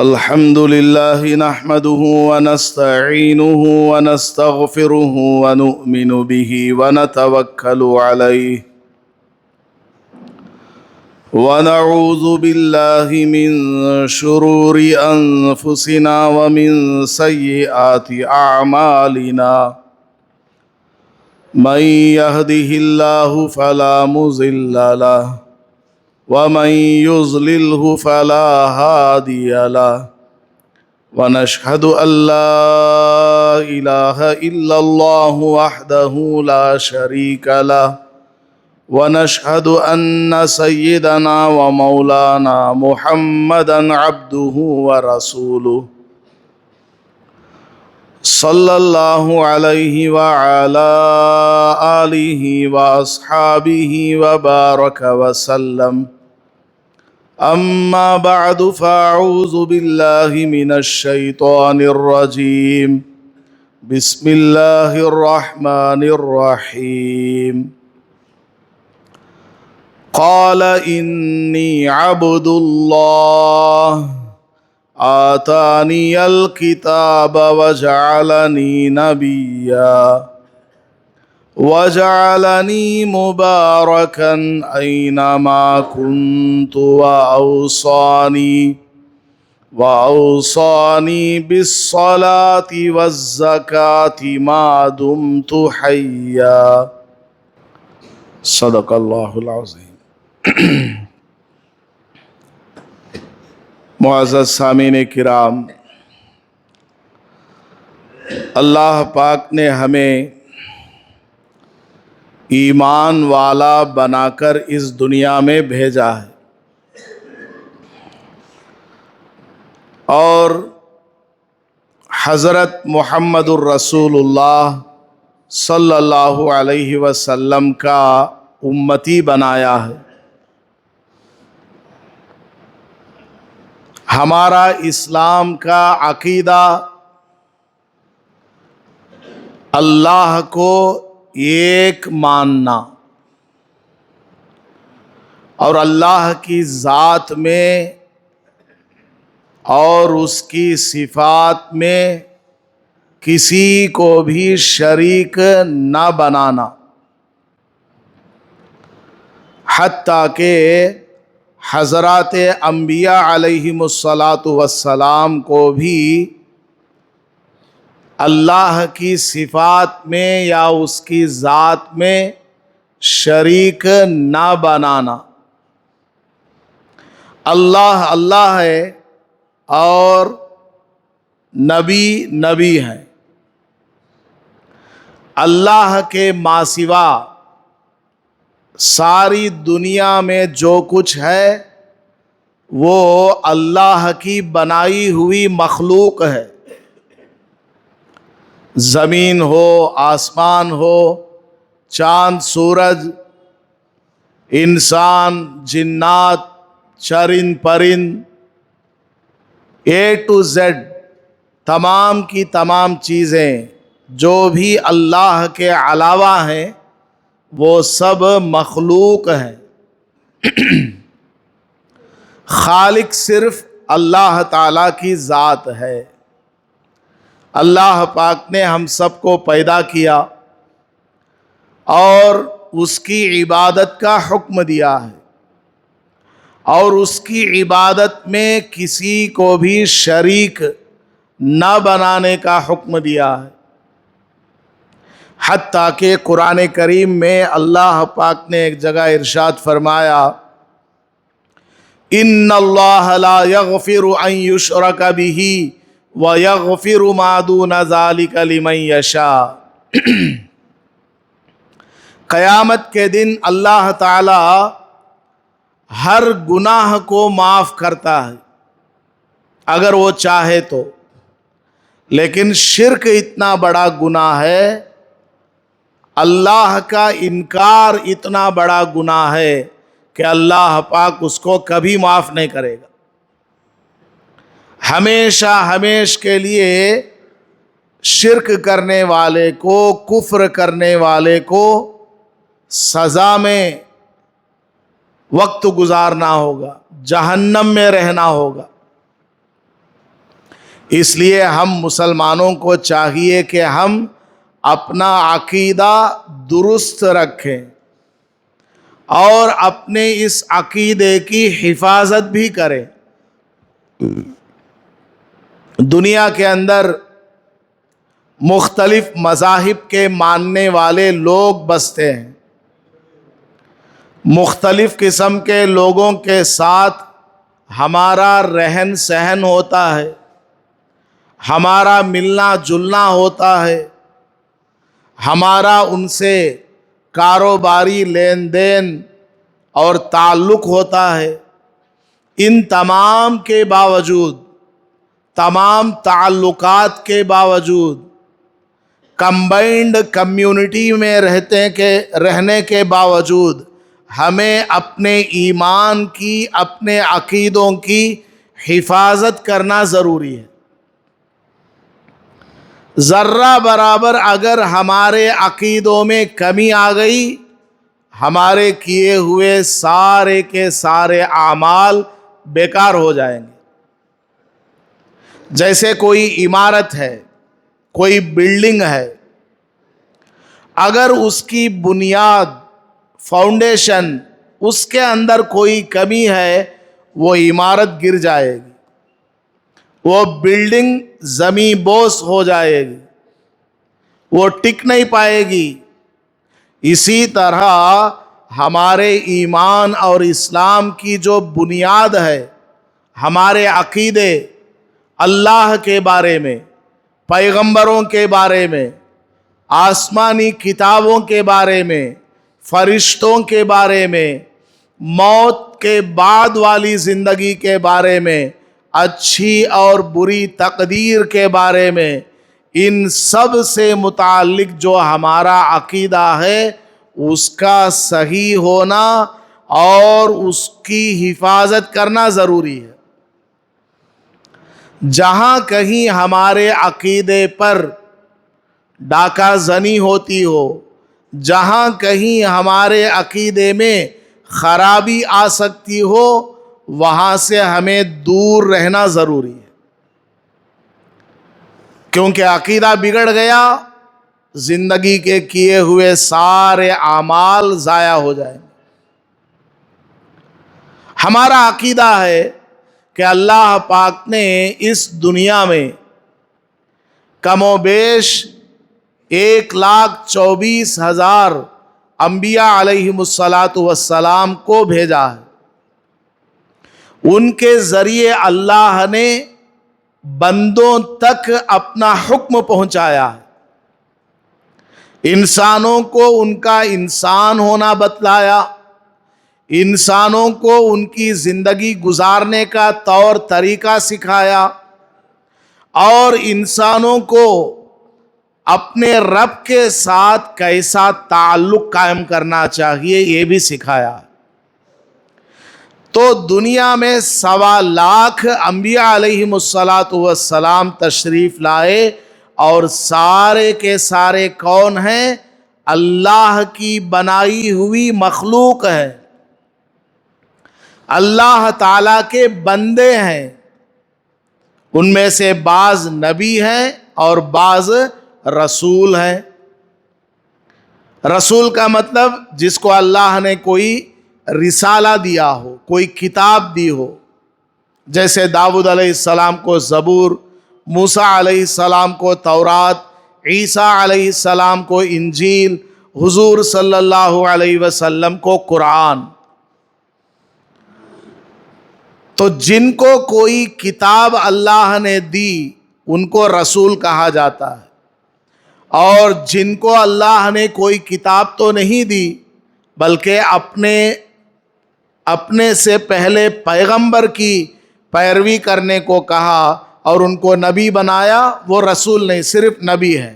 الحمد لله نحمده ونستعينه ونستغفره ونؤمن به ونتوكل عليه ونعوذ بالله من شرور أنفسنا ومن سيئات أعمالنا من يهده الله فلا مضل له ومن يضلله فلا هادي له ونشهد أن لا إله إلا الله وحده لا شريك له ونشهد أن سيدنا ومولانا محمدا عبده ورسوله صلى الله عليه وعلى آله وأصحابه وبارك وسلم أما بعد فأعوذ بالله من الشيطان الرجيم بسم الله الرحمن الرحيم قال إني عبد الله آتاني الكتاب وجعلني نبيا وجعلني مباركا أينما كنت وأوصاني بالصلاة والزكاة ما دمت حيا صدق الله العظيم. معزز سامعین کرام، اللہ پاک نے ہمیں ایمان والا بنا کر اس دنیا میں بھیجا ہے، اور حضرت محمد الرسول اللہ صلی اللہ علیہ وسلم کا امتی بنایا ہے۔ ہمارا اسلام کا عقیدہ اللہ کو ایک ماننا اور اللہ کی ذات میں اور اس کی صفات میں کسی کو بھی شریک نہ بنانا، حتیٰ کہ حضرات انبیاء علیہم الصلاۃ کو بھی اللہ کی صفات میں یا اس کی ذات میں شریک نہ بنانا۔ اللہ اللہ ہے اور نبی نبی ہے۔ اللہ کے ما سوا ساری دنیا میں جو کچھ ہے وہ اللہ کی بنائی ہوئی مخلوق ہے، زمین ہو، آسمان ہو، چاند سورج، انسان، جنات، چرند پرند، اے ٹو زیڈ تمام کی تمام چیزیں جو بھی اللہ کے علاوہ ہیں وہ سب مخلوق ہیں۔ خالق صرف اللہ تعالیٰ کی ذات ہے۔ اللہ پاک نے ہم سب کو پیدا کیا اور اس کی عبادت کا حکم دیا ہے، اور اس کی عبادت میں کسی کو بھی شریک نہ بنانے کا حکم دیا ہے۔ حتیٰ کہ قرآن کریم میں اللہ پاک نے ایک جگہ ارشاد فرمایا، ان اللہ لا یغفر ان یشرک بہ ویغفر ما دون ذلک لمن یشاء۔ قیامت کے دن اللہ تعالی ہر گناہ کو معاف کرتا ہے اگر وہ چاہے تو، لیکن شرک اتنا بڑا گناہ ہے، اللہ کا انکار اتنا بڑا گناہ ہے کہ اللہ پاک اس کو کبھی معاف نہیں کرے گا۔ ہمیشہ ہمیش کے لیے شرک کرنے والے کو، کفر کرنے والے کو سزا میں وقت گزارنا ہوگا، جہنم میں رہنا ہوگا۔ اس لیے ہم مسلمانوں کو چاہیے کہ ہم اپنا عقیدہ درست رکھیں اور اپنے اس عقیدے کی حفاظت بھی کریں۔ دنیا کے اندر مختلف مذاہب کے ماننے والے لوگ بستے ہیں، مختلف قسم کے لوگوں کے ساتھ ہمارا رہن سہن ہوتا ہے، ہمارا ملنا جلنا ہوتا ہے، ہمارا ان سے کاروباری لین دین اور تعلق ہوتا ہے۔ ان تمام کے باوجود، تمام تعلقات کے باوجود، کمبائنڈ کمیونٹی میں رہنے کے باوجود ہمیں اپنے ایمان کی، اپنے عقیدوں کی حفاظت کرنا ضروری ہے۔ ذرہ برابر اگر ہمارے عقیدوں میں کمی آ گئی، ہمارے کیے ہوئے سارے کے سارے اعمال بیکار ہو جائیں گے۔ جیسے کوئی عمارت ہے، کوئی بلڈنگ ہے، اگر اس کی بنیاد، فاؤنڈیشن، اس کے اندر کوئی کمی ہے، وہ عمارت گر جائے گی، وہ بلڈنگ زمیں بوس ہو جائے گی، وہ ٹک نہیں پائے گی۔ اسی طرح ہمارے ایمان اور اسلام کی جو بنیاد ہے، ہمارے عقیدے اللہ کے بارے میں، پیغمبروں کے بارے میں، آسمانی کتابوں کے بارے میں، فرشتوں کے بارے میں، موت کے بعد والی زندگی کے بارے میں، اچھی اور بری تقدیر کے بارے میں، ان سب سے متعلق جو ہمارا عقیدہ ہے، اس کا صحیح ہونا اور اس کی حفاظت کرنا ضروری ہے۔ جہاں کہیں ہمارے عقیدے پر ڈاکہ زنی ہوتی ہو، جہاں کہیں ہمارے عقیدے میں خرابی آ سکتی ہو، وہاں سے ہمیں دور رہنا ضروری ہے، کیونکہ عقیدہ بگڑ گیا، زندگی کے کیے ہوئے سارے اعمال ضائع ہو جائیں۔ ہمارا عقیدہ ہے کہ اللہ پاک نے اس دنیا میں کم و بیش 1,24,000 انبیاء علیہم الصلاۃ کو بھیجا ہے۔ ان کے ذریعے اللہ نے بندوں تک اپنا حکم پہنچایا ہے، انسانوں کو ان کا انسان ہونا بتلایا، انسانوں کو ان کی زندگی گزارنے کا طور طریقہ سکھایا، اور انسانوں کو اپنے رب کے ساتھ کیسا تعلق قائم کرنا چاہیے یہ بھی سکھایا۔ تو دنیا میں 1.25 انبیاء علیہم الصلاۃ تشریف لائے، اور سارے کے سارے کون ہیں؟ اللہ کی بنائی ہوئی مخلوق ہے، اللہ تعالیٰ کے بندے ہیں۔ ان میں سے بعض نبی ہیں اور بعض رسول ہیں۔ رسول کا مطلب جس کو اللہ نے کوئی رسالہ دیا ہو، کوئی کتاب دی ہو، جیسے داؤد علیہ السلام کو زبور، موسیٰ علیہ السلام کو تورات، عیسیٰ علیہ السلام کو انجیل، حضور صلی اللہ علیہ وسلم کو قرآن۔ تو جن کو کوئی کتاب اللہ نے دی ان کو رسول کہا جاتا ہے، اور جن کو اللہ نے کوئی کتاب تو نہیں دی بلکہ اپنے سے پہلے پیغمبر کی پیروی کرنے کو کہا اور ان کو نبی بنایا، وہ رسول نہیں، صرف نبی ہے۔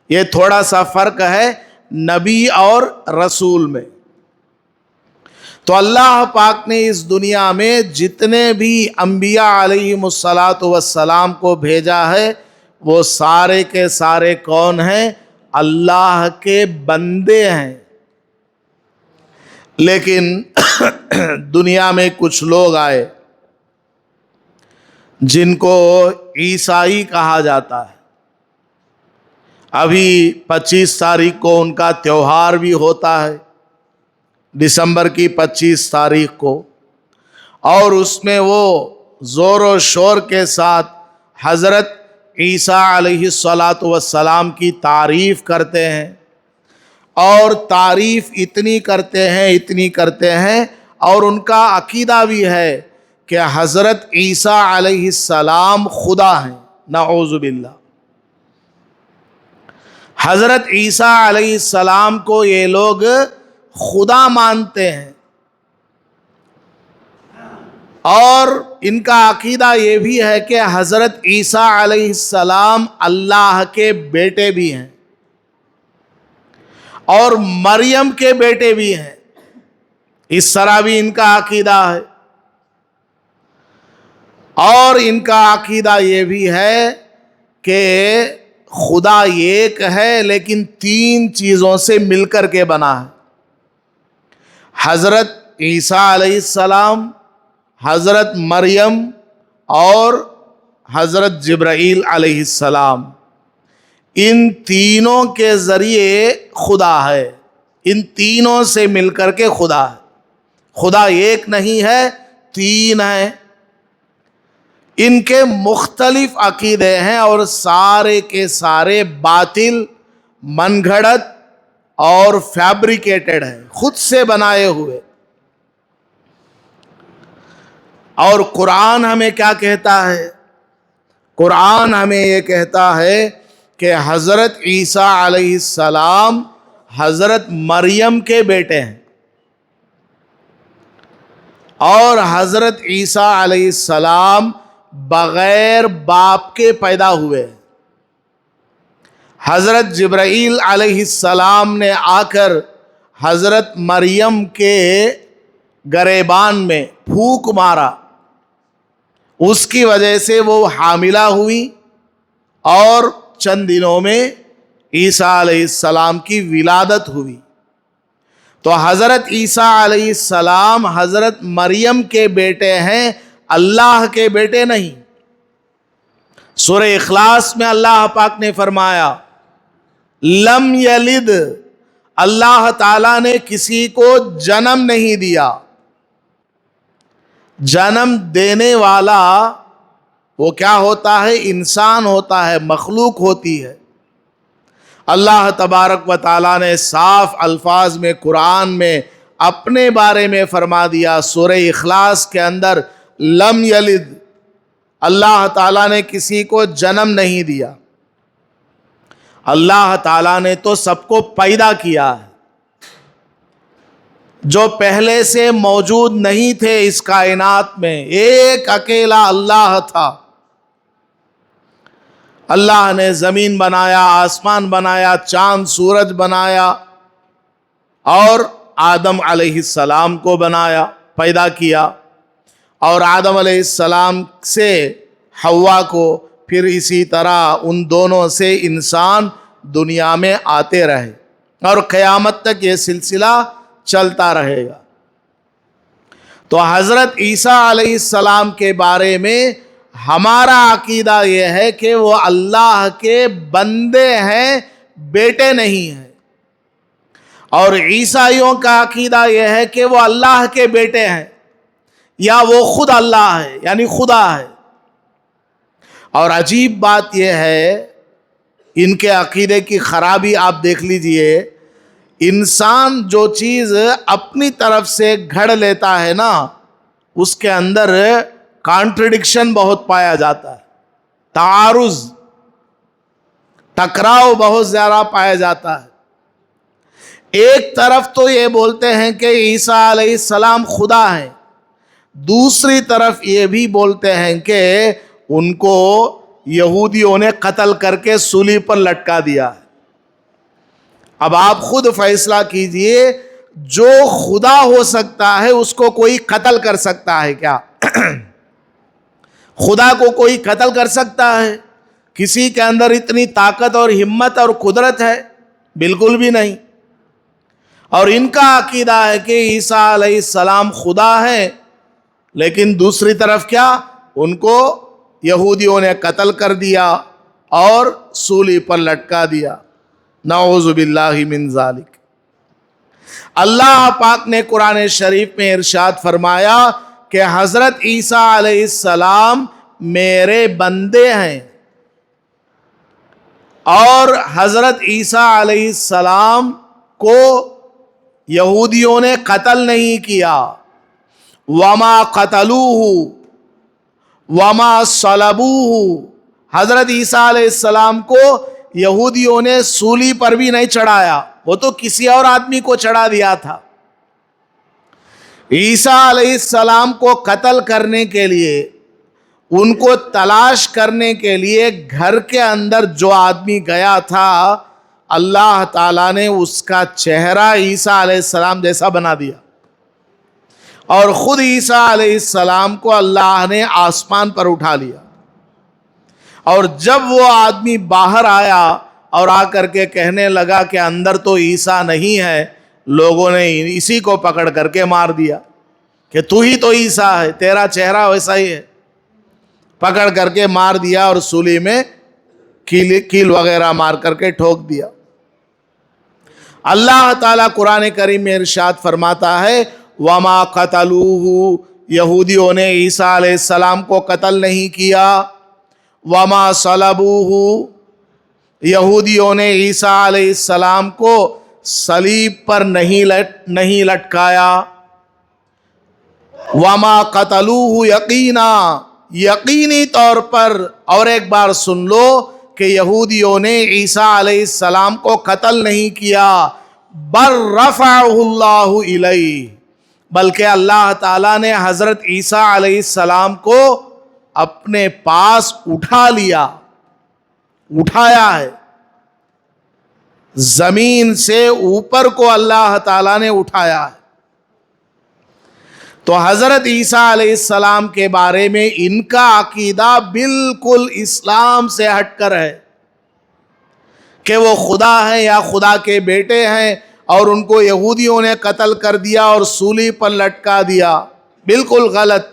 یہ تھوڑا سا فرق ہے نبی اور رسول میں۔ تو اللہ پاک نے اس دنیا میں جتنے بھی انبیاء علیہم الصلاۃ کو بھیجا ہے، وہ سارے کے سارے کون ہیں؟ اللہ کے بندے ہیں۔ لیکن دنیا میں کچھ لوگ آئے جن کو عیسائی کہا جاتا ہے. ابھی 25 تاریخ کو ان کا تیوہار بھی ہوتا ہے، دسمبر کی 25 تاریخ کو، اور اس میں وہ زور و شور کے ساتھ حضرت عیسیٰ علیہ السلام کی تعریف کرتے ہیں، اور تعریف اتنی کرتے ہیں اور ان کا عقیدہ بھی ہے کہ حضرت عیسیٰ علیہ السلام خدا ہیں. نعوذ باللہ. حضرت عیسیٰ علیہ السلام کو یہ لوگ خدا مانتے ہیں، اور ان کا عقیدہ یہ بھی ہے کہ حضرت عیسیٰ علیہ السلام اللہ کے بیٹے بھی ہیں اور مریم کے بیٹے بھی ہیں. اس طرح بھی ان کا عقیدہ ہے. اور ان کا عقیدہ یہ بھی ہے کہ خدا ایک ہے لیکن 3 چیزوں سے مل کر کے بنا ہے. حضرت عیسیٰ علیہ السلام، حضرت مریم اور حضرت جبرائیل علیہ السلام، ان تینوں کے ذریعے خدا ہے. ان تینوں سے مل کر کے خدا ہے. خدا ایک نہیں ہے، 3 ہیں. ان کے مختلف عقیدے ہیں اور سارے کے سارے باطل، من گھڑت اور فیبریکیٹڈ ہیں، خود سے بنائے ہوئے. اور قرآن ہمیں کیا کہتا ہے؟ قرآن ہمیں یہ کہتا ہے کہ حضرت عیسیٰ علیہ السلام حضرت مریم کے بیٹے ہیں، اور حضرت عیسیٰ علیہ السلام بغیر باپ کے پیدا ہوئے. حضرت جبرائیل علیہ السلام نے آ کر حضرت مریم کے گریبان میں پھونک مارا، اس کی وجہ سے وہ حاملہ ہوئی، اور چند دنوں میں عیسیٰ علیہ السلام کی ولادت ہوئی. تو حضرت عیسیٰ علیہ السلام حضرت مریم کے بیٹے ہیں، اللہ کے بیٹے نہیں. سورہ اخلاص میں اللہ پاک نے فرمایا لم یلد، اللہ تعالیٰ نے کسی کو جنم نہیں دیا. جنم دینے والا وہ کیا ہوتا ہے؟ انسان ہوتا ہے، مخلوق ہوتی ہے. اللہ تبارک و تعالیٰ نے صاف الفاظ میں قرآن میں اپنے بارے میں فرما دیا سورہ اخلاص کے اندر، لم یلد، اللہ تعالیٰ نے کسی کو جنم نہیں دیا. اللہ تعالیٰ نے تو سب کو پیدا کیا ہے. جو پہلے سے موجود نہیں تھے اس کائنات میں، ایک اکیلا اللہ تھا. اللہ نے زمین بنایا، آسمان بنایا، چاند سورج بنایا، اور آدم علیہ السلام کو بنایا، پیدا کیا، اور آدم علیہ السلام سے حوا کو، پھر اسی طرح ان دونوں سے انسان دنیا میں آتے رہے، اور قیامت تک یہ سلسلہ چلتا رہے گا. تو حضرت عیسیٰ علیہ السلام کے بارے میں ہمارا عقیدہ یہ ہے کہ وہ اللہ کے بندے ہیں، بیٹے نہیں ہیں. اور عیسائیوں کا عقیدہ یہ ہے کہ وہ اللہ کے بیٹے ہیں، یا وہ خود اللہ ہے، یعنی خدا ہے. اور عجیب بات یہ ہے، ان کے عقیدے کی خرابی آپ دیکھ لیجئے. انسان جو چیز اپنی طرف سے گھڑ لیتا ہے نا، اس کے اندر کانٹرڈکشن بہت پایا جاتا ہے، تعارض، ٹکراؤ بہت زیادہ پایا جاتا ہے. ایک طرف تو یہ بولتے ہیں کہ عیسیٰ علیہ السلام خدا ہیں، دوسری طرف یہ بھی بولتے ہیں کہ ان کو یہودیوں نے قتل کر کے سولی پر لٹکا دیا ہے. اب آپ خود فیصلہ کیجئے، جو خدا ہو سکتا ہے اس کو کوئی قتل کر سکتا ہے کیا؟ خدا کو کوئی قتل کر سکتا ہے؟ کسی کے اندر اتنی طاقت اور ہمت اور قدرت ہے؟ بالکل بھی نہیں. اور ان کا عقیدہ ہے کہ عیسیٰ علیہ السلام خدا ہے، لیکن دوسری طرف کیا؟ ان کو یہودیوں نے قتل کر دیا اور سولی پر لٹکا دیا. نعوذ باللہ من ذالک. اللہ پاک نے قرآن شریف میں ارشاد فرمایا کہ حضرت عیسیٰ علیہ السلام میرے بندے ہیں، اور حضرت عیسیٰ علیہ السلام کو یہودیوں نے قتل نہیں کیا. وما قتلوہ وما صلبوہ. حضرت عیسیٰ علیہ السلام کو یہودیوں نے سولی پر بھی نہیں چڑھایا، وہ تو کسی اور آدمی کو چڑھا دیا تھا. عیسیٰ علیہ السلام کو قتل کرنے کے لیے، ان کو تلاش کرنے کے لیے گھر کے اندر جو آدمی گیا تھا، اللہ تعالیٰ نے اس کا چہرہ عیسیٰ علیہ السلام جیسا بنا دیا، اور خود عیسیٰ علیہ السلام کو اللہ نے آسمان پر اٹھا لیا. اور جب وہ آدمی باہر آیا اور آ کر کے کہنے لگا کہ اندر تو عیسیٰ نہیں ہے، لوگوں نے اسی کو پکڑ کر کے مار دیا کہ تو ہی تو عیسیٰ ہے، تیرا چہرہ ویسا ہی ہے. پکڑ کر کے مار دیا اور سولی میں کیل وغیرہ مار کر کے ٹھوک دیا. اللہ تعالیٰ قرآن کریم میں ارشاد فرماتا ہے وما قتلوہ. یہودیوں نے عیسیٰ علیہ السلام کو قتل نہیں کیا. وما صلبوہ. یہودیوں نے عیسیٰ علیہ السلام کو صلیب پر نہیں لٹکایا. وما قتلوہ یقینا. یقینی طور پر. اور ایک بار سن لو کہ یہودیوں نے عیسیٰ علیہ السلام کو قتل نہیں کیا. بل رفعہ اللہ الیہ. بلکہ اللہ تعالیٰ نے حضرت عیسیٰ علیہ السلام کو اپنے پاس اٹھا لیا، اٹھایا ہے. زمین سے اوپر کو اللہ تعالیٰ نے اٹھایا ہے. تو حضرت عیسیٰ علیہ السلام کے بارے میں ان کا عقیدہ بالکل اسلام سے ہٹ کر ہے کہ وہ خدا ہیں یا خدا کے بیٹے ہیں، اور ان کو یہودیوں نے قتل کر دیا اور سولی پر لٹکا دیا. بالکل غلط.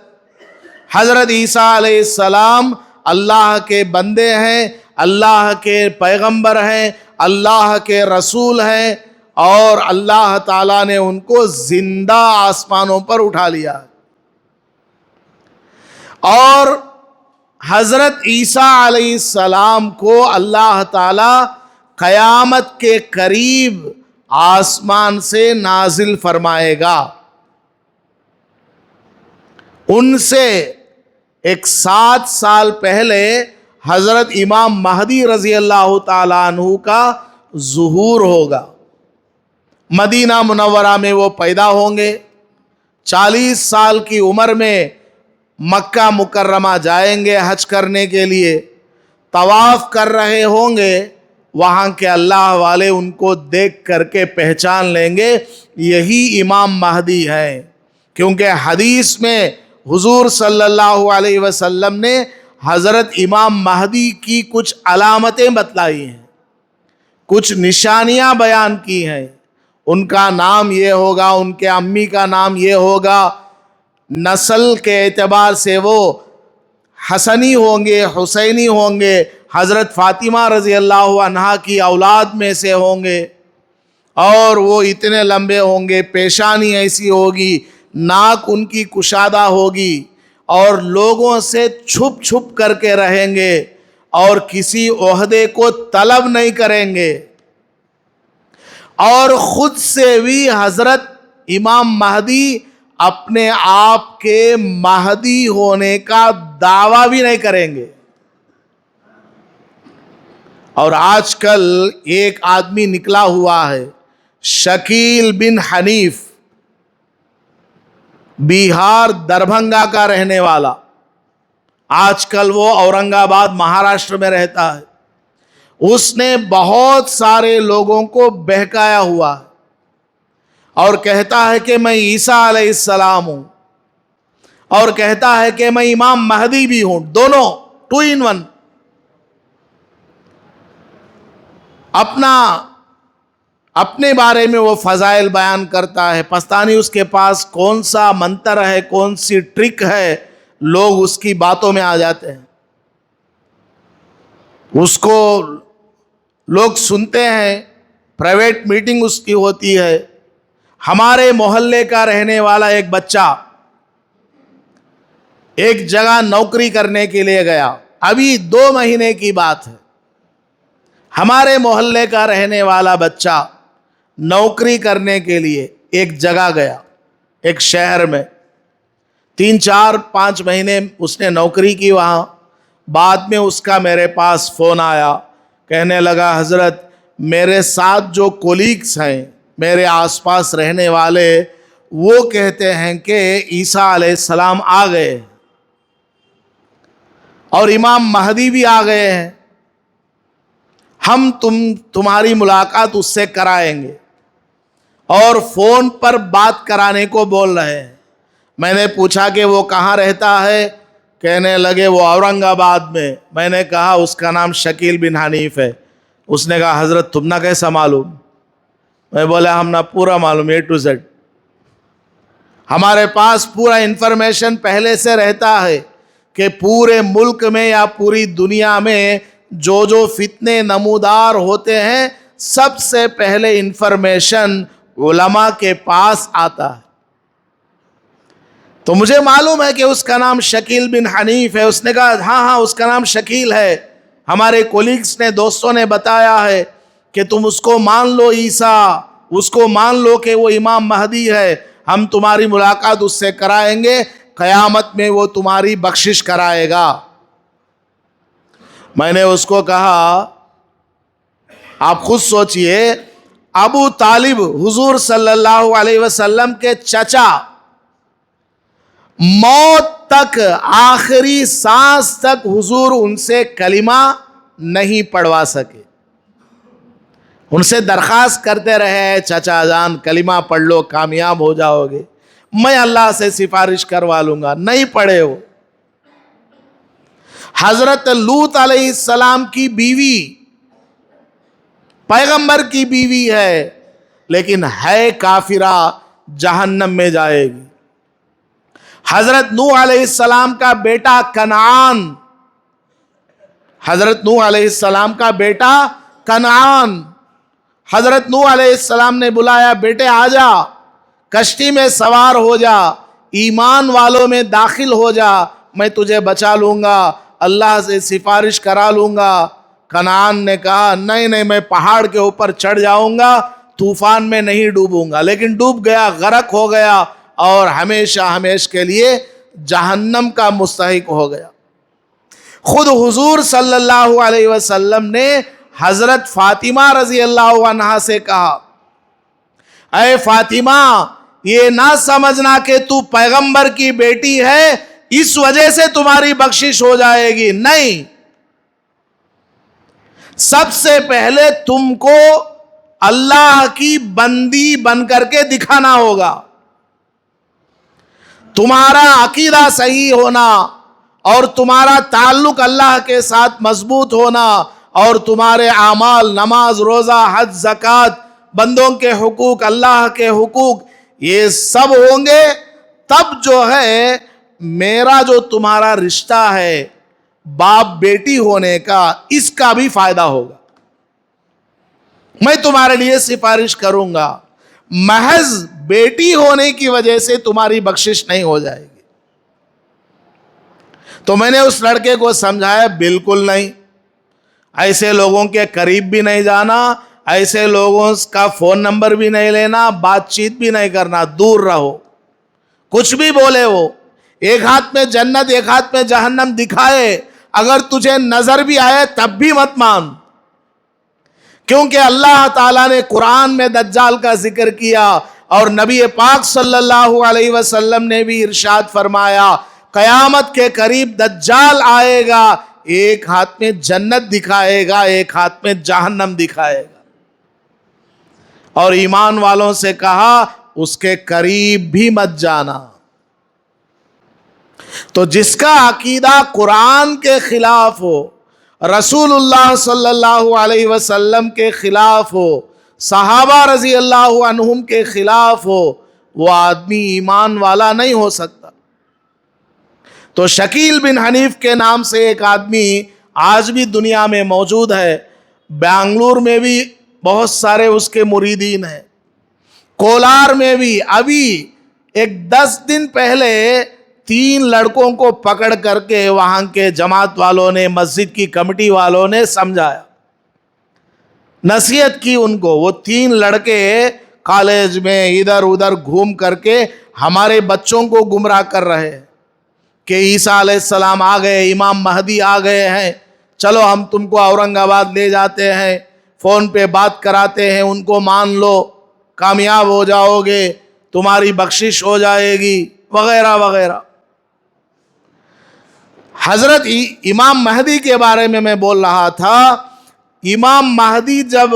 حضرت عیسیٰ علیہ السلام اللہ کے بندے ہیں، اللہ کے پیغمبر ہیں، اللہ کے رسول ہیں، اور اللہ تعالیٰ نے ان کو زندہ آسمانوں پر اٹھا لیا. اور حضرت عیسیٰ علیہ السلام کو اللہ تعالیٰ قیامت کے قریب آسمان سے نازل فرمائے گا. ان سے 7 سال پہلے حضرت امام مہدی رضی اللہ تعالیٰ عنہ کا ظہور ہوگا. مدینہ منورہ میں وہ پیدا ہوں گے. 40 سال کی عمر میں مکہ مکرمہ جائیں گے حج کرنے کے لیے. طواف کر رہے ہوں گے، وہاں کے اللہ والے ان کو دیکھ کر کے پہچان لیں گے یہی امام مہدی ہے. کیونکہ حدیث میں حضور صلی اللہ علیہ وسلم نے حضرت امام مہدی کی کچھ علامتیں بتلائی ہیں، کچھ نشانیاں بیان کی ہیں. ان کا نام یہ ہوگا، ان کے امی کا نام یہ ہوگا، نسل کے اعتبار سے وہ حسنی ہوں گے، حسینی ہوں گے، حضرت فاطمہ رضی اللہ عنہا کی اولاد میں سے ہوں گے، اور وہ اتنے لمبے ہوں گے، پیشانی ایسی ہوگی، ناک ان کی کشادہ ہوگی، اور لوگوں سے چھپ چھپ کر کے رہیں گے، اور کسی عہدے کو طلب نہیں کریں گے، اور خود سے بھی حضرت امام مہدی اپنے آپ کے مہدی ہونے کا دعویٰ بھی نہیں کریں گے. اور آج کل ایک آدمی نکلا ہوا ہے، شکیل بن حنیف، بہار دربھنگا کا رہنے والا. آج کل وہ اورنگ آباد مہاراشٹر میں رہتا ہے. اس نے بہت سارے لوگوں کو بہکایا ہوا ہے اور کہتا ہے کہ میں عیسیٰ علیہ السلام ہوں، اور کہتا ہے کہ میں امام مہدی بھی ہوں، دونوں 2 in 1. اپنے بارے میں وہ فضائل بیان کرتا ہے. پتہ نہیں اس کے پاس کون سا منتر ہے، کون سی ٹرک ہے، لوگ اس کی باتوں میں آ جاتے ہیں. اس کو لوگ سنتے ہیں، پرائیویٹ میٹنگ اس کی ہوتی ہے۔ ہمارے محلے کا رہنے والا ایک بچہ ایک جگہ نوکری کرنے کے لیے گیا، ابھی 2 مہینے کی بات ہے۔ ہمارے محلے کا رہنے والا بچہ نوکری کرنے کے لیے ایک جگہ گیا، ایک شہر میں 3 4 5 مہینے اس نے نوکری کی وہاں۔ بعد میں اس کا میرے پاس فون آیا، کہنے لگا حضرت میرے ساتھ جو کولیگز ہیں، میرے آس پاس رہنے والے، وہ کہتے ہیں کہ عیسیٰ علیہ السلام آ گئے اور امام مہدی بھی آ گئے ہیں، ہم تمہاری ملاقات اس سے کرائیں گے، اور فون پر بات کرانے کو بول رہے ہیں۔ میں نے پوچھا کہ وہ کہاں رہتا ہے؟ کہنے لگے وہ اورنگ آباد میں۔ میں نے کہا اس کا نام شکیل بن حنیف ہے۔ اس نے کہا حضرت تم نہ کیسا معلوم؟ میں بولا ہم نہ پورا معلوم، A to Z، ہمارے پاس پورا انفارمیشن پہلے سے رہتا ہے کہ پورے ملک میں یا پوری دنیا میں جو فتنے نمودار ہوتے ہیں، سب سے پہلے انفارمیشن علماء کے پاس آتا ہے۔ تو مجھے معلوم ہے کہ اس کا نام شکیل بن حنیف ہے۔ اس نے کہا ہاں اس کا نام شکیل ہے، ہمارے کولیگز نے، دوستوں نے بتایا ہے کہ تم اس کو مان لو عیسیٰ، اس کو مان لو کہ وہ امام مہدی ہے، ہم تمہاری ملاقات اس سے کرائیں گے، قیامت میں وہ تمہاری بخشش کرائے گا۔ میں نے اس کو کہا آپ خود سوچئے، ابو طالب حضور صلی اللہ علیہ وسلم کے چچا، موت تک، آخری سانس تک حضور ان سے کلمہ نہیں پڑھوا سکے، ان سے درخواست کرتے رہے چچا جان کلمہ پڑھ لو کامیاب ہو جاؤ گے، میں اللہ سے سفارش کروا لوں گا، نہیں پڑھے ہو۔ حضرت لوط علیہ السلام کی بیوی پیغمبر کی بیوی ہے، لیکن ہے کافرہ، جہنم میں جائے گی۔ حضرت نوح علیہ السلام کا بیٹا کنعان، حضرت نوح علیہ السلام کا بیٹا کنعان، حضرت نوح علیہ السلام نے بلایا بیٹے آ جا، کشتی میں سوار ہو جا، ایمان والوں میں داخل ہو جا، میں تجھے بچا لوں گا، اللہ سے سفارش کرا لوں گا۔ کنعان نے کہا نہیں میں پہاڑ کے اوپر چڑھ جاؤں گا، طوفان میں نہیں ڈوبوں گا، لیکن ڈوب گیا، غرق ہو گیا، اور ہمیشہ کے لیے جہنم کا مستحق ہو گیا۔ خود حضور صلی اللہ علیہ وسلم نے حضرت فاطمہ رضی اللہ عنہا سے کہا اے فاطمہ یہ نہ سمجھنا کہ تو پیغمبر کی بیٹی ہے اس وجہ سے تمہاری بخشش ہو جائے گی، نہیں، سب سے پہلے تم کو اللہ کی بندی بن کر کے دکھانا ہوگا، تمہارا عقیدہ صحیح ہونا اور تمہارا تعلق اللہ کے ساتھ مضبوط ہونا اور تمہارے اعمال، نماز، روزہ، حج، زکوٰۃ، بندوں کے حقوق، اللہ کے حقوق، یہ سب ہوں گے، تب جو ہے میرا جو تمہارا رشتہ ہے باپ بیٹی ہونے کا، اس کا بھی فائدہ ہوگا، میں تمہارے لیے سفارش کروں گا، محض بیٹی ہونے کی وجہ سے تمہاری بخشش نہیں ہو جائے گی۔ تو میں نے اس لڑکے کو سمجھایا بالکل نہیں، ایسے لوگوں کے قریب بھی نہیں جانا، ایسے لوگوں کا فون نمبر بھی نہیں لینا، بات چیت بھی نہیں کرنا، دور رہو، کچھ بھی بولے وہ، ایک ہاتھ میں جنت ایک ہاتھ میں جہنم دکھائے، اگر تجھے نظر بھی آئے تب بھی مت مان، کیونکہ اللہ تعالیٰ نے قرآن میں دجال کا ذکر کیا اور نبی پاک صلی اللہ علیہ وسلم نے بھی ارشاد فرمایا قیامت کے قریب دجال آئے گا، ایک ہاتھ میں جنت دکھائے گا، ایک ہاتھ میں جہنم دکھائے گا، اور ایمان والوں سے کہا اس کے قریب بھی مت جانا۔ تو جس کا عقیدہ قرآن کے خلاف ہو، رسول اللہ صلی اللہ علیہ وسلم کے خلاف ہو، صحابہ رضی اللہ عنہم کے خلاف ہو، وہ آدمی ایمان والا نہیں ہو سکتا۔ تو شکیل بن حنیف کے نام سے ایک آدمی آج بھی دنیا میں موجود ہے. بنگلور میں بھی بہت سارے اس کے مریدین ہیں. کولار میں بھی ابھی ایک 10 دن پہلے 3 لڑکوں کو پکڑ کر کے وہاں کے جماعت والوں نے، مسجد کی کمیٹی والوں نے سمجھایا، نصیحت کی ان کو. وہ 3 لڑکے کالج میں ادھر ادھر گھوم کر کے ہمارے بچوں کو گمراہ کر رہے ہیں کہ عیسیٰ علیہ السلام آ گئے، امام مہدی آ گئے ہیں، چلو ہم تم کو اورنگ آباد لے جاتے ہیں، فون پہ بات کراتے ہیں، ان کو مان لو، کامیاب ہو جاؤ گے، تمہاری بخشش ہو جائے گی، وغیرہ وغیرہ. حضرت امام مہدی کے بارے میں بول رہا تھا. امام مہدی جب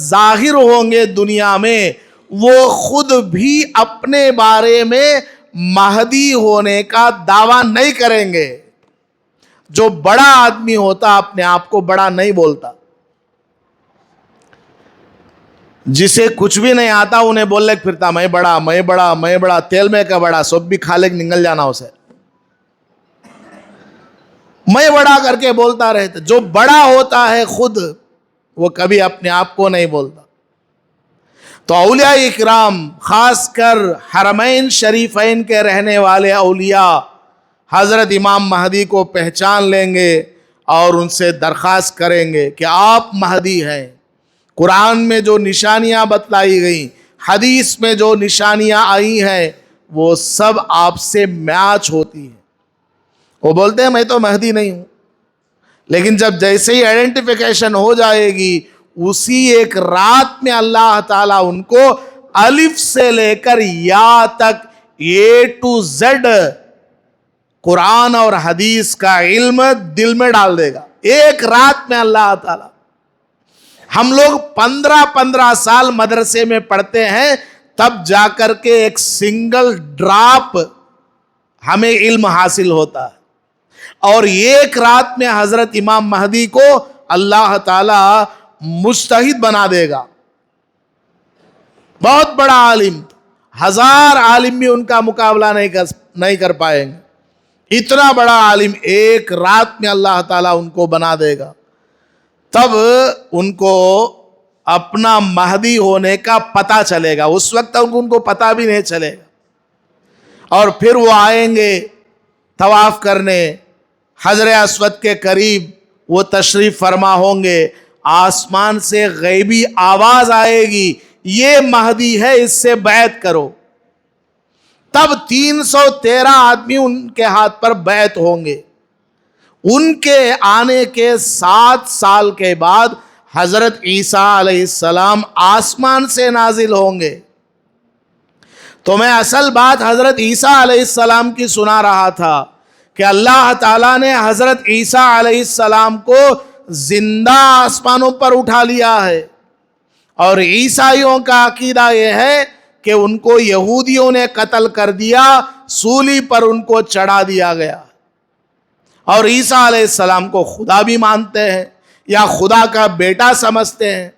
ظاہر ہوں گے دنیا میں، وہ خود بھی اپنے بارے میں مہدی ہونے کا دعویٰ نہیں کریں گے. جو بڑا آدمی ہوتا اپنے آپ کو بڑا نہیں بولتا. جسے کچھ بھی نہیں آتا انہیں بولنے پھرتا میں بڑا میں بڑا میں بڑا، تیل میں کا بڑا، سب بھی کھا لے نگل جانا اسے، میں بڑا کر کے بولتا رہتا. جو بڑا ہوتا ہے خود، وہ کبھی اپنے آپ کو نہیں بولتا. تو اولیاء اکرام، خاص کر حرمین شریفین کے رہنے والے اولیاء، حضرت امام مہدی کو پہچان لیں گے اور ان سے درخواست کریں گے کہ آپ مہدی ہیں. قرآن میں جو نشانیاں بتلائی گئیں، حدیث میں جو نشانیاں آئی ہیں، وہ سب آپ سے میچ ہوتی ہیں. وہ بولتے ہیں میں تو مہدی نہیں ہوں، لیکن جب جیسے ہی آئیڈینٹیفیکیشن ہو جائے گی، اسی ایک رات میں اللہ تعالیٰ ان کو الف سے لے کر یا تک A to Z قرآن اور حدیث کا علم دل میں ڈال دے گا. ایک رات میں اللہ تعالیٰ. ہم لوگ 15 سال مدرسے میں پڑھتے ہیں، تب جا کر کے ایک سنگل ڈراپ ہمیں علم حاصل ہوتا ہے، اور ایک رات میں حضرت امام مہدی کو اللہ تعالی مجتہد بنا دے گا. بہت بڑا عالم، 1000 عالم بھی ان کا مقابلہ نہیں کر پائیں گے. اتنا بڑا عالم ایک رات میں اللہ تعالیٰ ان کو بنا دے گا. تب ان کو اپنا مہدی ہونے کا پتہ چلے گا. اس وقت ان کو پتہ بھی نہیں چلے گا. اور پھر وہ آئیں گے طواف کرنے، حجر اسود کے قریب وہ تشریف فرما ہوں گے. آسمان سے غیبی آواز آئے گی، یہ مہدی ہے، اس سے بیعت کرو. تب 313 آدمی ان کے ہاتھ پر بیعت ہوں گے. ان کے آنے کے 7 سال کے بعد حضرت عیسیٰ علیہ السلام آسمان سے نازل ہوں گے. تو میں اصل بات حضرت عیسیٰ علیہ السلام کی سنا رہا تھا کہ اللہ تعالیٰ نے حضرت عیسیٰ علیہ السلام کو زندہ آسمانوں پر اٹھا لیا ہے. اور عیسائیوں کا عقیدہ یہ ہے کہ ان کو یہودیوں نے قتل کر دیا، سولی پر ان کو چڑھا دیا گیا، اور عیسیٰ علیہ السلام کو خدا بھی مانتے ہیں یا خدا کا بیٹا سمجھتے ہیں.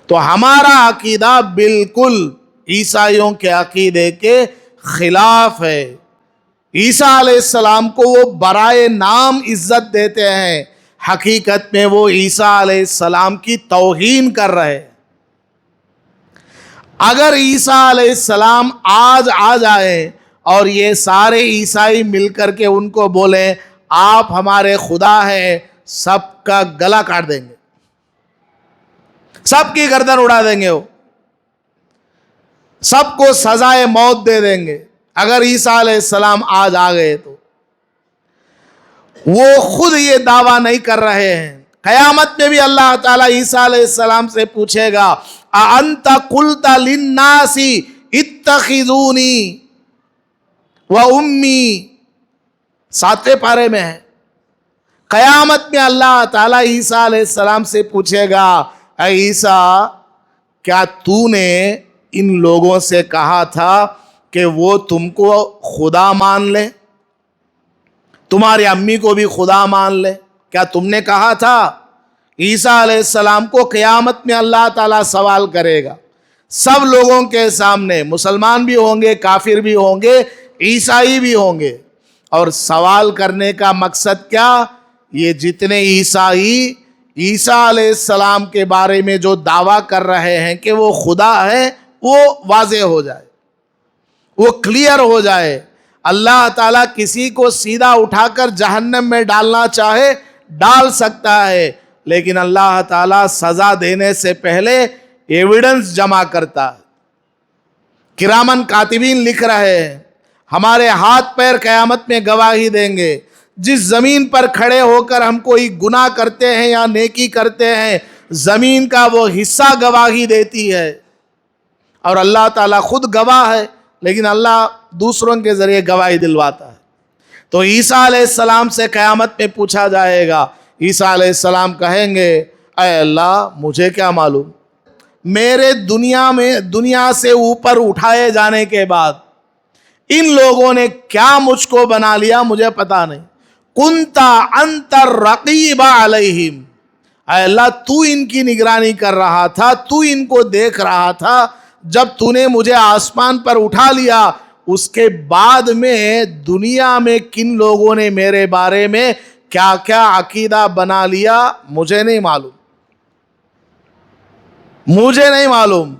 تو ہمارا عقیدہ بالکل عیسائیوں کے عقیدے کے خلاف ہے. عیسیٰ علیہ السلام کو وہ برائے نام عزت دیتے ہیں، حقیقت میں وہ عیسیٰ علیہ السلام کی توہین کر رہے ہیں. اگر عیسیٰ علیہ السلام آج آ جائیں اور یہ سارے عیسائی مل کر کے ان کو بولیں آپ ہمارے خدا ہیں، سب کا گلا کاٹ دیں گے، سب کی گردن اڑا دیں گے، وہ سب کو سزائے موت دے دیں گے. اگر عیسیٰ علیہ السلام آج آ گئے تو وہ خود یہ دعویٰ نہیں کر رہے ہیں. قیامت میں بھی اللہ تعالیٰ عیسیٰ علیہ السلام سے پوچھے گا اَأَنْتَ قُلْتَ لِلنَّاسِ اتَّخِذُونِي وَأُمِّي، 7ویں پارے میں ہے. قیامت میں اللہ تعالیٰ عیسیٰ علیہ السلام سے پوچھے گا اے عیسیٰ، کیا تو نے ان لوگوں سے کہا تھا کہ وہ تم کو خدا مان لے، تمہاری امی کو بھی خدا مان لے؟ کیا تم نے کہا تھا؟ عیسیٰ علیہ السلام کو قیامت میں اللہ تعالیٰ سوال کرے گا سب لوگوں کے سامنے. مسلمان بھی ہوں گے، کافر بھی ہوں گے، عیسائی بھی ہوں گے. اور سوال کرنے کا مقصد کیا؟ یہ جتنے عیسائی عیسیٰ علیہ السلام کے بارے میں جو دعویٰ کر رہے ہیں کہ وہ خدا ہے، وہ واضح ہو جائے، وہ کلیئر ہو جائے۔ اللہ تعالیٰ کسی کو سیدھا اٹھا کر جہنم میں ڈالنا چاہے ڈال سکتا ہے، لیکن اللہ تعالیٰ سزا دینے سے پہلے ایویڈنس جمع کرتا ہے۔ کرامن کاتبین لکھ رہے ہیں، ہمارے ہاتھ پیر قیامت میں گواہی دیں گے۔ جس زمین پر کھڑے ہو کر ہم کوئی گناہ کرتے ہیں یا نیکی کرتے ہیں، زمین کا وہ حصہ گواہی دیتی ہے، اور اللہ تعالیٰ خود گواہ ہے، لیکن اللہ دوسروں کے ذریعے گواہی دلواتا ہے۔ تو عیسیٰ علیہ السلام سے قیامت میں پوچھا جائے گا، عیسیٰ علیہ السلام کہیں گے، اے اللہ مجھے کیا معلوم، میرے دنیا سے اوپر اٹھائے جانے کے بعد ان لوگوں نے کیا مجھ کو بنا لیا مجھے پتا نہیں۔ کنتا انت الرقیب علیہم، اے اللہ تو ان کی نگرانی کر رہا تھا، تو ان کو دیکھ رہا تھا، جب تو نے مجھے آسمان پر اٹھا لیا اس کے بعد میں دنیا میں کن لوگوں نے میرے بارے میں کیا کیا عقیدہ بنا لیا مجھے نہیں معلوم، مجھے نہیں معلوم،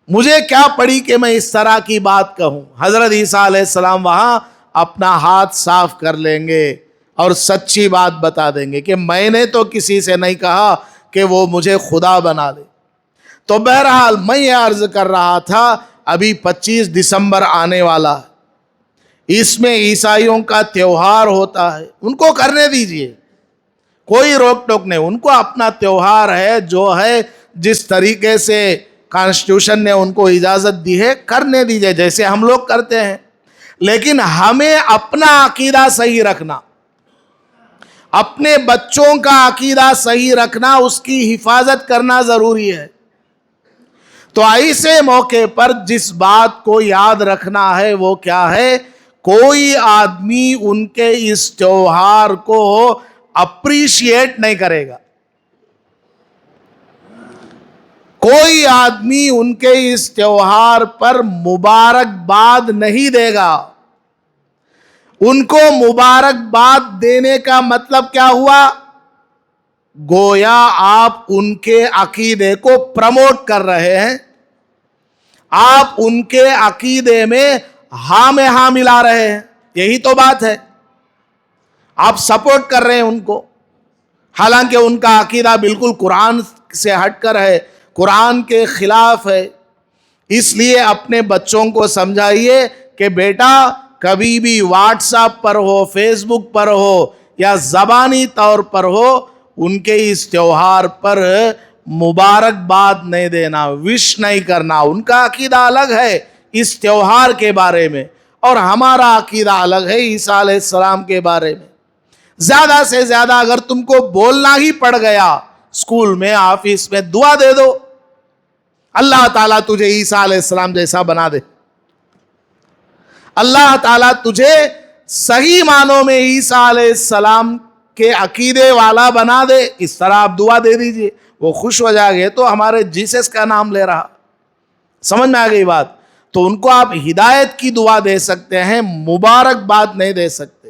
مجھے کیا پڑی کہ میں اس طرح کی بات کہوں۔ حضرت عیسیٰ علیہ السلام وہاں اپنا ہاتھ صاف کر لیں گے اور سچی بات بتا دیں گے کہ میں نے تو کسی سے نہیں کہا کہ وہ مجھے خدا بنا دے۔ تو بہرحال میں یہ عرض کر رہا تھا، ابھی 25 دسمبر آنے والا ہے، اس میں عیسائیوں کا تیوہار ہوتا ہے، ان کو کرنے دیجئے، کوئی روک ٹوک نہیں، ان کو اپنا تیوہار ہے، جو ہے جس طریقے سے کانسٹیٹیوشن نے ان کو اجازت دی ہے کرنے دیجئے، جیسے ہم لوگ کرتے ہیں، لیکن ہمیں اپنا عقیدہ صحیح رکھنا، اپنے بچوں کا عقیدہ صحیح رکھنا، اس کی حفاظت کرنا ضروری ہے۔ تو ایسے موقع پر جس بات کو یاد رکھنا ہے وہ کیا ہے، کوئی آدمی ان کے اس تیوہار کو اپریشیٹ نہیں کرے گا، کوئی آدمی ان کے اس تیوہار پر مبارکباد نہیں دے گا۔ ان کو مبارکباد دینے کا مطلب کیا ہوا؟ گویا آپ ان کے عقیدے کو پروموٹ کر رہے ہیں، آپ ان کے عقیدے میں ہاں میں ہاں ملا رہے ہیں، یہی تو بات ہے، آپ سپورٹ کر رہے ہیں ان کو، حالانکہ ان کا عقیدہ بالکل قرآن سے ہٹ کر ہے، قرآن کے خلاف ہے۔ اس لیے اپنے بچوں کو سمجھائیے کہ بیٹا کبھی بھی واٹس ایپ پر ہو، فیس بک پر ہو یا زبانی طور پر ہو، ان کے اس تیوہار پر مبارکباد نہیں دینا، وش نہیں کرنا۔ ان کا عقیدہ الگ ہے اس تیوہار کے بارے میں، اور ہمارا عقیدہ الگ ہے عیسیٰ علیہ السلام کے بارے میں۔ زیادہ سے زیادہ اگر تم کو بولنا ہی پڑ گیا اسکول میں، آفس میں، دعا دے دو، اللہ تعالیٰ تجھے عیسیٰ علیہ السلام جیسا بنا دے، اللہ تعالیٰ تجھے صحیح معنوں میں عیسیٰ علیہ السلام کے عقیدے والا بنا دے، اس طرح آپ دعا دے دیجئے، وہ خوش ہو جائیں گے۔ تو ہمارے جیسس کا نام لے رہا، سمجھ میں آ گئی بات؟ تو ان کو آپ ہدایت کی دعا دے سکتے ہیں، مبارکباد نہیں دے سکتے۔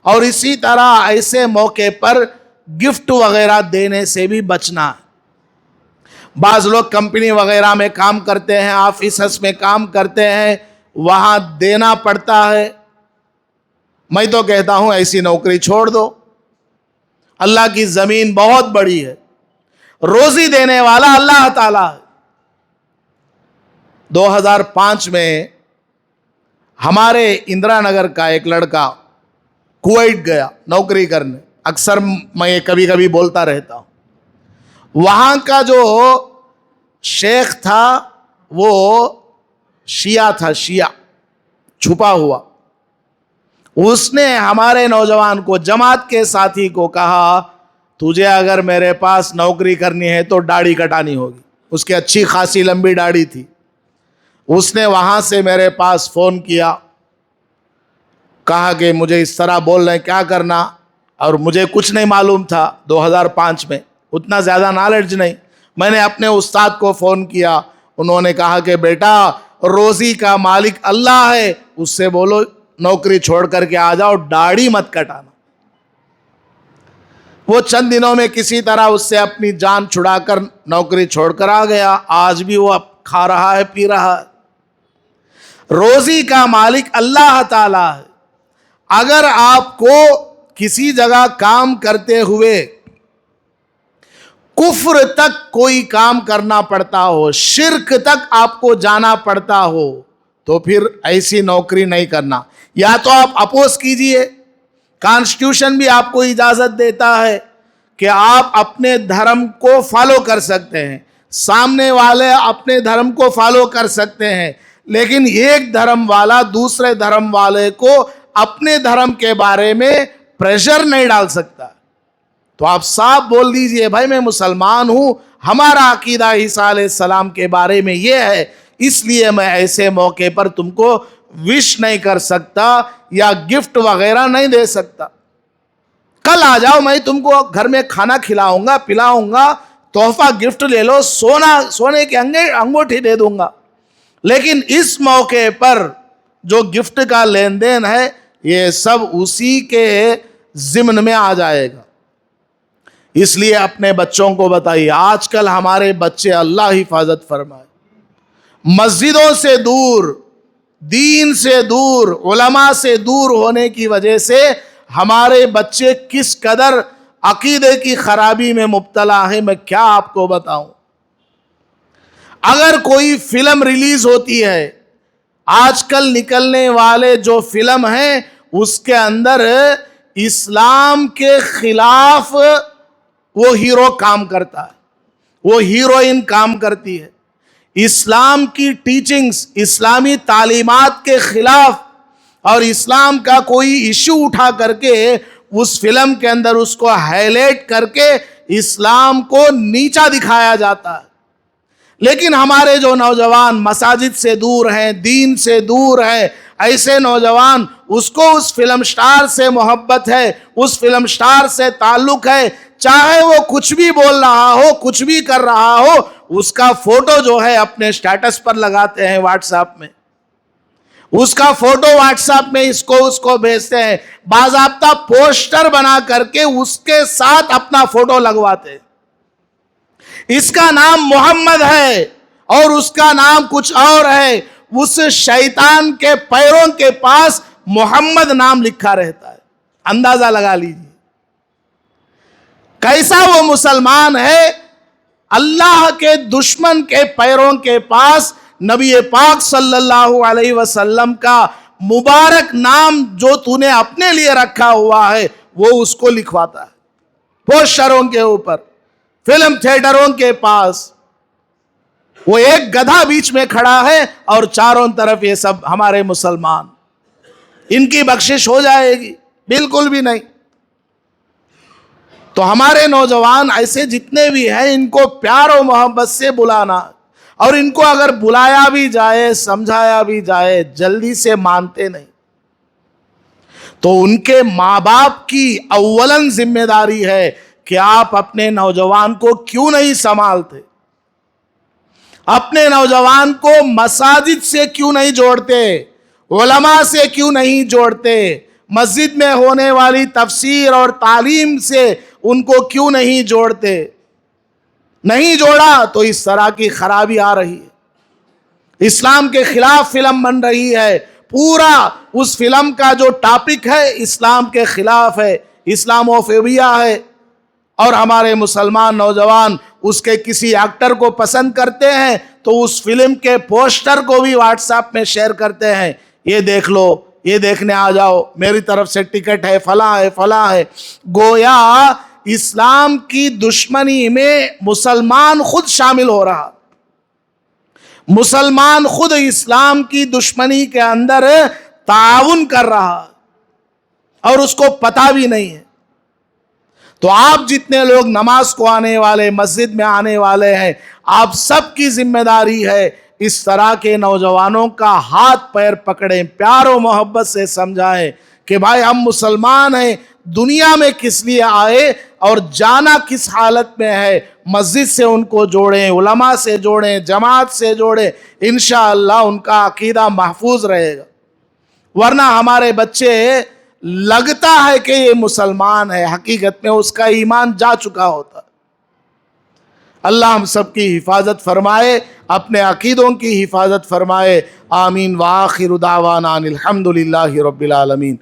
اور اسی طرح ایسے موقع پر گفٹ وغیرہ دینے سے بھی بچنا ہے۔ بعض لوگ کمپنی وغیرہ میں کام کرتے ہیں، آفیسز میں کام کرتے ہیں، وہاں دینا پڑتا ہے۔ میں تو کہتا ہوں ایسی نوکری چھوڑ دو، اللہ کی زمین بہت بڑی ہے، روزی دینے والا اللہ تعالیٰ ہے۔ 2005 میں ہمارے اندرا نگر کا ایک لڑکا کویت گیا نوکری کرنے، اکثر میں یہ کبھی کبھی بولتا رہتا ہوں۔ وہاں کا جو شیخ تھا وہ شیعہ تھا، شیعہ چھپا ہوا۔ اس نے ہمارے نوجوان کو، جماعت کے ساتھی کو کہا، تجھے اگر میرے پاس نوکری کرنی ہے تو داڑھی کٹانی ہوگی۔ اس کی اچھی خاصی لمبی داڑھی تھی۔ اس نے وہاں سے میرے پاس فون کیا، کہا کہ مجھے اس طرح بول رہے ہیں، کیا کرنا؟ اور مجھے کچھ نہیں معلوم تھا، 2005 میں اتنا زیادہ نالج نہیں۔ میں نے اپنے استاد کو فون کیا، انہوں نے کہا کہ بیٹا روزی کا مالک اللہ ہے، اس سے بولو نوکری چھوڑ کر کے آ جاؤ، داڑھی مت کٹانا۔ وہ چند دنوں میں کسی طرح اس سے اپنی جان چھڑا کر نوکری چھوڑ کر آ گیا، آج بھی وہ کھا رہا ہے، پی رہا ہے۔ روزی کا مالک اللہ تعالی ہے۔ اگر آپ کو کسی جگہ کام کرتے ہوئے کفر تک کوئی کام کرنا پڑتا ہو، شرک تک آپ کو جانا پڑتا ہو، تو پھر ایسی نوکری نہیں کرنا۔ یا تو آپ اپوز کیجئے، کانسٹیٹیوشن بھی آپ کو اجازت دیتا ہے کہ آپ اپنے دھرم کو فالو کر سکتے ہیں، سامنے والے اپنے دھرم کو فالو کر سکتے ہیں، لیکن ایک دھرم والا دوسرے دھرم والے کو اپنے دھرم کے بارے میں پریشر نہیں ڈال سکتا۔ تو آپ صاحب بول دیجئے بھائی میں مسلمان ہوں، ہمارا عقیدہ عیسیٰ علیہ السلام کے بارے میں یہ ہے، اس لیے میں ایسے موقع پر تم کو وش نہیں کر سکتا یا گفٹ وغیرہ نہیں دے سکتا۔ کل آ جاؤ، میں تم کو گھر میں کھانا کھلاؤں گا، پلاؤں گا، تحفہ گفٹ لے لو، سونے کے انگوٹھی دے دوں گا، لیکن اس موقع پر جو گفٹ کا لین دین ہے یہ سب اسی کے ضمن میں آ جائے گا۔ اس لیے اپنے بچوں کو بتائیے، آج کل ہمارے بچے اللہ حفاظت فرمائے مسجدوں سے دور، دین سے دور، علماء سے دور ہونے کی وجہ سے ہمارے بچے کس قدر عقیدے کی خرابی میں مبتلا ہیں، میں کیا آپ کو بتاؤں۔ اگر کوئی فلم ریلیز ہوتی ہے، آج کل نکلنے والے جو فلم ہیں اس کے اندر اسلام کے خلاف وہ ہیرو کام کرتا ہے، وہ ہیروئن کام کرتی ہے، اسلام کی ٹیچنگز، اسلامی تعلیمات کے خلاف، اور اسلام کا کوئی ایشو اٹھا کر کے اس فلم کے اندر اس کو ہائی لائٹ کر کے اسلام کو نیچا دکھایا جاتا ہے۔ لیکن ہمارے جو نوجوان مساجد سے دور ہیں، دین سے دور ہیں، ایسے نوجوان اس کو اس فلم سٹار سے محبت ہے، اس فلم سٹار سے تعلق ہے، چاہے وہ کچھ بھی بول رہا ہو، کچھ بھی کر رہا ہو، اس کا فوٹو جو ہے اپنے سٹیٹس پر لگاتے ہیں، واٹس ایپ میں اس کا فوٹو واٹس ایپ میں اس کو بھیجتے ہیں، باضابطہ پوسٹر بنا کر کے اس کے ساتھ اپنا فوٹو لگواتے ہیں۔ اس کا نام محمد ہے اور اس کا نام کچھ اور ہے، اس شیطان کے پیروں کے پاس محمد نام لکھا رہتا ہے۔ اندازہ لگا لیجیے کیسا وہ مسلمان ہے۔ اللہ کے دشمن کے پیروں کے پاس نبی پاک صلی اللہ علیہ وسلم کا مبارک نام جو تو نے اپنے لیے رکھا ہوا ہے وہ اس کو لکھواتا ہے پوسٹروں کے اوپر، فلم تھیٹروں کے پاس۔ وہ ایک گدھا بیچ میں کھڑا ہے اور چاروں طرف یہ سب ہمارے مسلمان۔ ان کی بخشش ہو جائے گی؟ بالکل بھی نہیں۔ تو ہمارے نوجوان ایسے جتنے بھی ہیں ان کو پیار و محبت سے بلانا، اور ان کو اگر بلایا بھی جائے، سمجھایا بھی جائے، جلدی سے مانتے نہیں۔ تو ان کے ماں باپ کی اولن ذمہ داری ہے کہ آپ اپنے نوجوان کو کیوں نہیں سنبھالتے، اپنے نوجوان کو مساجد سے کیوں نہیں جوڑتے، علماء سے کیوں نہیں جوڑتے، مسجد میں ہونے والی تفسیر اور تعلیم سے ان کو کیوں نہیں جوڑتے۔ نہیں جوڑا تو اس طرح کی خرابی آ رہی ہے، اسلام کے خلاف فلم بن رہی ہے، پورا اس فلم کا جو ٹاپک ہے اسلام کے خلاف ہے، اسلاموفوبیا ہے، اور ہمارے مسلمان نوجوان اس کے کسی ایکٹر کو پسند کرتے ہیں تو اس فلم کے پوسٹر کو بھی واٹس ایپ میں شیئر کرتے ہیں، یہ دیکھ لو، یہ دیکھنے آ جاؤ، میری طرف سے ٹکٹ ہے، فلاں ہے، فلاں ہے۔ گویا اسلام کی دشمنی میں مسلمان خود شامل ہو رہا، مسلمان خود اسلام کی دشمنی کے اندر تعاون کر رہا اور اس کو پتہ بھی نہیں ہے۔ تو آپ جتنے لوگ نماز کو آنے والے، مسجد میں آنے والے ہیں، آپ سب کی ذمہ داری ہے اس طرح کے نوجوانوں کا ہاتھ پیر پکڑیں، پیار و محبت سے سمجھائیں کہ بھائی ہم مسلمان ہیں، دنیا میں کس لیے آئے اور جانا کس حالت میں ہے، مسجد سے ان کو جوڑیں، علماء سے جوڑیں، جماعت سے جوڑیں، انشاءاللہ ان کا عقیدہ محفوظ رہے گا۔ ورنہ ہمارے بچے لگتا ہے کہ یہ مسلمان ہے، حقیقت میں اس کا ایمان جا چکا ہوتا ہے۔ اللہ ہم سب کی حفاظت فرمائے، اپنے عقیدوں کی حفاظت فرمائے، آمین۔ وآخر دعوانا الحمدللہ رب العالمین۔